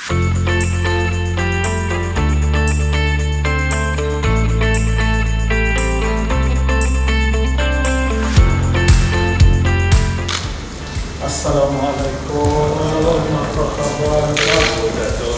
Assalamualaikum warahmatullahi wabarakatuh.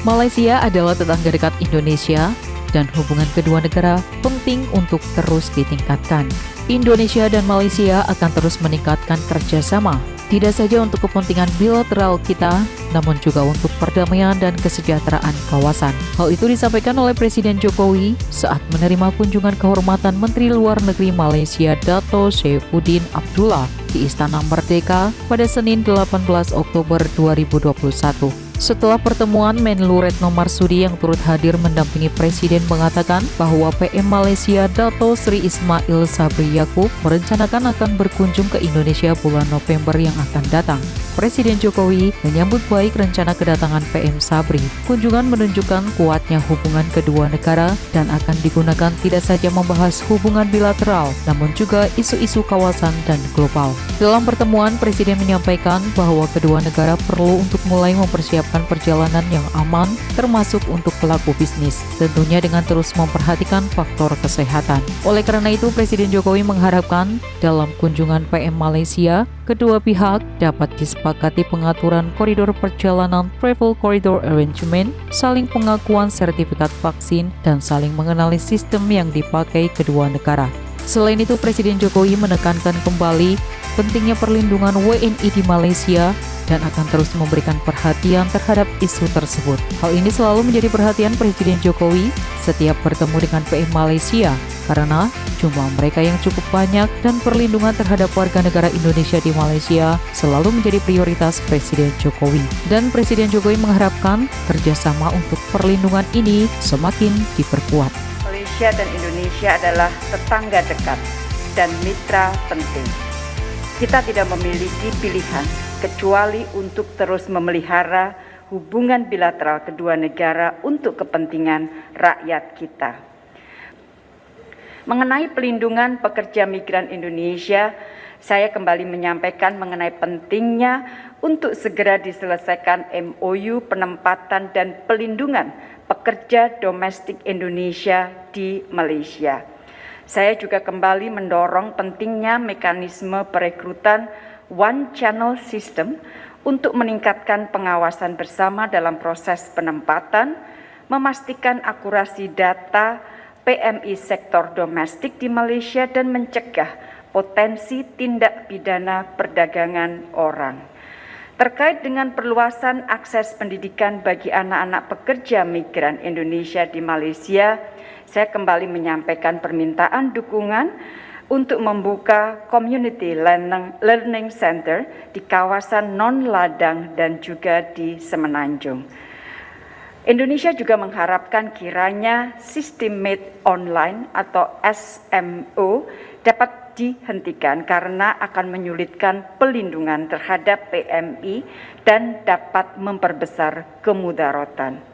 Malaysia adalah tetangga dekat Indonesia dan hubungan kedua negara penting untuk terus ditingkatkan. Indonesia dan Malaysia akan terus meningkatkan kerjasama, tidak saja untuk kepentingan bilateral kita, namun juga untuk perdamaian dan kesejahteraan kawasan. Hal itu disampaikan oleh Presiden Jokowi saat menerima kunjungan kehormatan Menteri Luar Negeri Malaysia Dato' Saifuddin Abdullah di Istana Merdeka pada Senin 18 Oktober 2021. Setelah pertemuan, Menlu Retno Marsudi yang turut hadir mendampingi Presiden mengatakan bahwa PM Malaysia Dato' Sri Ismail Sabri Yaakob merencanakan akan berkunjung ke Indonesia bulan November yang akan datang. Presiden Jokowi menyambut baik rencana kedatangan PM Sabri. Kunjungan menunjukkan kuatnya hubungan kedua negara dan akan digunakan tidak saja membahas hubungan bilateral, namun juga isu-isu kawasan dan global. Dalam pertemuan, Presiden menyampaikan bahwa kedua negara perlu untuk mulai mempersiapkan perjalanan yang aman, termasuk untuk pelaku bisnis, tentunya dengan terus memperhatikan faktor kesehatan. Oleh karena itu, Presiden Jokowi mengharapkan dalam kunjungan PM Malaysia, kedua pihak dapat disepakati pengaturan koridor perjalanan Travel Corridor Arrangement, saling pengakuan sertifikat vaksin, dan saling mengenali sistem yang dipakai kedua negara. Selain itu, Presiden Jokowi menekankan kembali pentingnya perlindungan WNI di Malaysia dan akan terus memberikan perhatian terhadap isu tersebut. Hal ini selalu menjadi perhatian Presiden Jokowi setiap bertemu dengan PM Malaysia, karena jumlah mereka yang cukup banyak dan perlindungan terhadap warga negara Indonesia di Malaysia selalu menjadi prioritas Presiden Jokowi. Dan Presiden Jokowi mengharapkan kerjasama untuk perlindungan ini semakin diperkuat. Malaysia dan Indonesia adalah tetangga dekat dan mitra penting. Kita tidak memiliki pilihan kecuali untuk terus memelihara hubungan bilateral kedua negara untuk kepentingan rakyat kita. Mengenai pelindungan pekerja migran Indonesia, saya kembali menyampaikan mengenai pentingnya untuk segera diselesaikan MOU penempatan dan pelindungan pekerja domestik Indonesia di Malaysia. Saya juga kembali mendorong pentingnya mekanisme perekrutan One Channel System untuk meningkatkan pengawasan bersama dalam proses penempatan, memastikan akurasi data PMI sektor domestik di Malaysia dan mencegah potensi tindak pidana perdagangan orang. Terkait dengan perluasan akses pendidikan bagi anak-anak pekerja migran Indonesia di Malaysia, saya kembali menyampaikan permintaan dukungan untuk membuka Community Learning Center di kawasan non-ladang dan juga di Semenanjung. Indonesia juga mengharapkan kiranya sistem made online atau SMO dapat dihentikan karena akan menyulitkan pelindungan terhadap PMI dan dapat memperbesar kemudaratan.